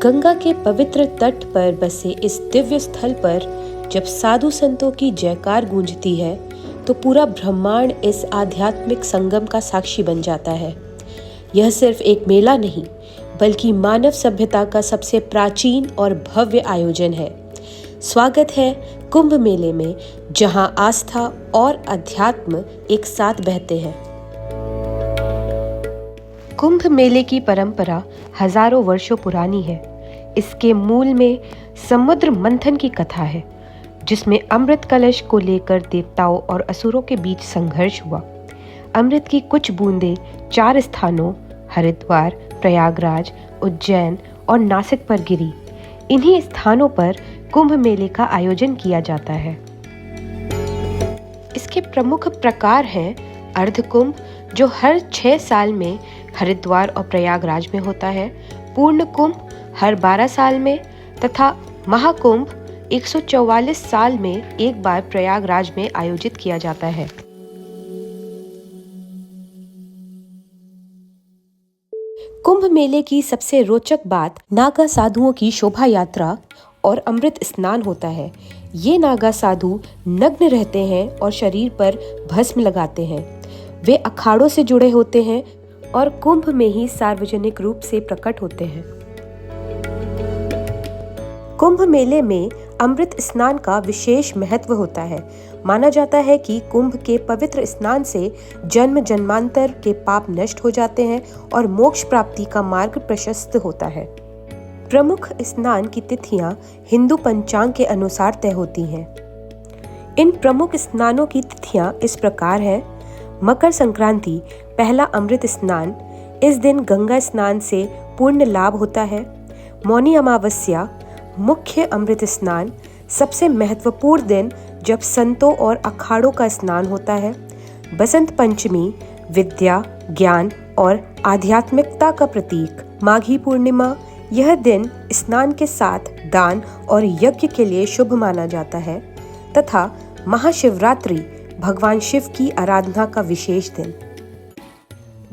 गंगा के पवित्र तट पर बसे इस दिव्य स्थल पर जब साधु संतों की जयकार गूंजती है तो पूरा ब्रह्मांड इस आध्यात्मिक संगम का साक्षी बन जाता है। यह सिर्फ एक मेला नहीं बल्कि मानव सभ्यता का सबसे प्राचीन और भव्य आयोजन है। स्वागत है कुंभ मेले में, जहां आस्था और अध्यात्म एक साथ बहते हैं। कुंभ मेले की परंपरा हजारों वर्षों पुरानी है। इसके मूल में समुद्र मंथन की कथा है, जिसमें अमृत कलश को लेकर देवताओं और असुरों के बीच संघर्ष हुआ। अमृत की कुछ बूंदें 4 स्थानों हरिद्वार, प्रयागराज, उज्जैन और नासिक पर गिरी। इन्हीं स्थानों पर कुंभ मेले का आयोजन किया जाता है। इसके प्रमुख प्रकार हैं अर्धकुंभ, जो हर 6 साल में हरिद्वार और प्रयागराज में होता है, पूर्ण कुंभ हर 12 साल में तथा महाकुंभ 144 साल में एक बार प्रयागराज में आयोजित किया जाता है। कुंभ मेले की सबसे रोचक बात नागा साधुओं की शोभा यात्रा और अमृत स्नान होता है। ये नागा साधु नग्न रहते हैं और शरीर पर भस्म लगाते हैं। वे अखाड़ों से जुड़े होते हैं और कुंभ में ही सार्वजनिक रूप से प्रकट होते हैं। कुंभ मेले में अमृत स्नान का विशेष महत्व होता है। माना जाता है कि कुंभ के पवित्र स्नान से जन्म जन्मांतर के पाप नष्ट हो जाते हैं और मोक्ष प्राप्ति का मार्ग प्रशस्त होता है। प्रमुख स्नान की तिथियां हिंदू पंचांग के अनुसार तय होती हैं। इन प्रमुख स्नानों की तिथियां इस प्रकार हैं। मकर संक्रांति पहला अमृत स्नान, इस दिन गंगा स्नान से पूर्ण लाभ होता है। मौनी अमावस्या मुख्य अमृत स्नान, सबसे महत्वपूर्ण दिन जब संतों और अखाड़ों का स्नान होता है। बसंत पंचमी विद्या, ज्ञान और आध्यात्मिकता का प्रतीक। माघी पूर्णिमा, यह दिन स्नान के साथ दान और यज्ञ के लिए शुभ माना जाता है। तथा महाशिवरात्रि भगवान शिव की आराधना का विशेष दिन।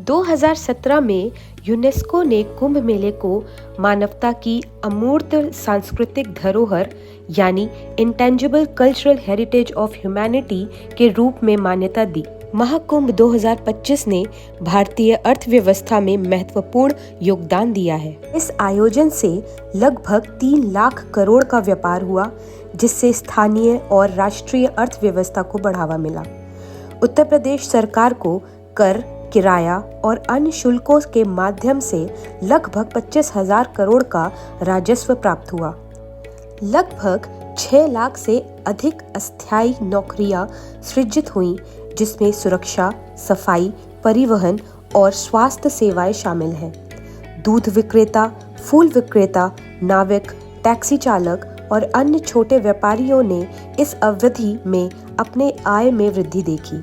2017 में यूनेस्को ने कुंभ मेले को मानवता की अमूर्त सांस्कृतिक धरोहर यानी intangible cultural heritage of humanity के रूप में मान्यता दी। महाकुंभ 2025 ने भारतीय अर्थव्यवस्था में महत्वपूर्ण योगदान दिया है। इस आयोजन से लगभग 3 लाख करोड़ का व्यापार हुआ, जिससे स्थानीय और राष्ट्रीय अर्थव्यवस्था को बढ़ावा मिला। उत्तर प्रदेश सरकार को कर, किराया और अन्य शुल्कों के माध्यम से लगभग 25,000 करोड़ का राजस्व प्राप्त हुआ। लगभग 6 लाख से अधिक अस्थायी नौकरियां सृजित हुईं, जिसमें सुरक्षा, सफाई, परिवहन और स्वास्थ्य सेवाएं शामिल हैं। दूध विक्रेता, फूल विक्रेता, नाविक, टैक्सी चालक और अन्य छोटे व्यापारियों ने इस अवधि में अपने आय में वृद्धि देखी।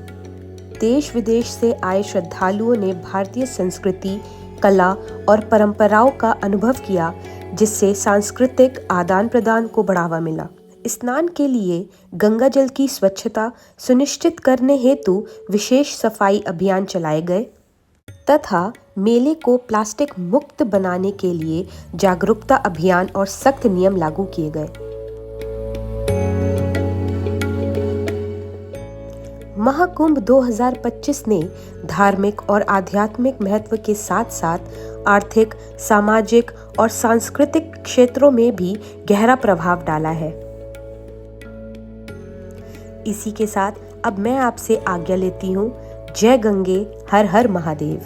देश विदेश से आए श्रद्धालुओं ने भारतीय संस्कृति, कला और परंपराओं का अनुभव किया, जिससे सांस्कृतिक आदान प्रदान को बढ़ावा मिला। स्नान के लिए गंगा जल की स्वच्छता सुनिश्चित करने हेतु विशेष सफाई अभियान चलाए गए तथा मेले को प्लास्टिक मुक्त बनाने के लिए जागरूकता अभियान और सख्त नियम लागू किए गए। महाकुंभ 2025 ने धार्मिक और आध्यात्मिक महत्व के साथ साथ आर्थिक, सामाजिक और सांस्कृतिक क्षेत्रों में भी गहरा प्रभाव डाला है। इसी के साथ अब मैं आपसे आज्ञा लेती हूँ। जय गंगे, हर हर महादेव।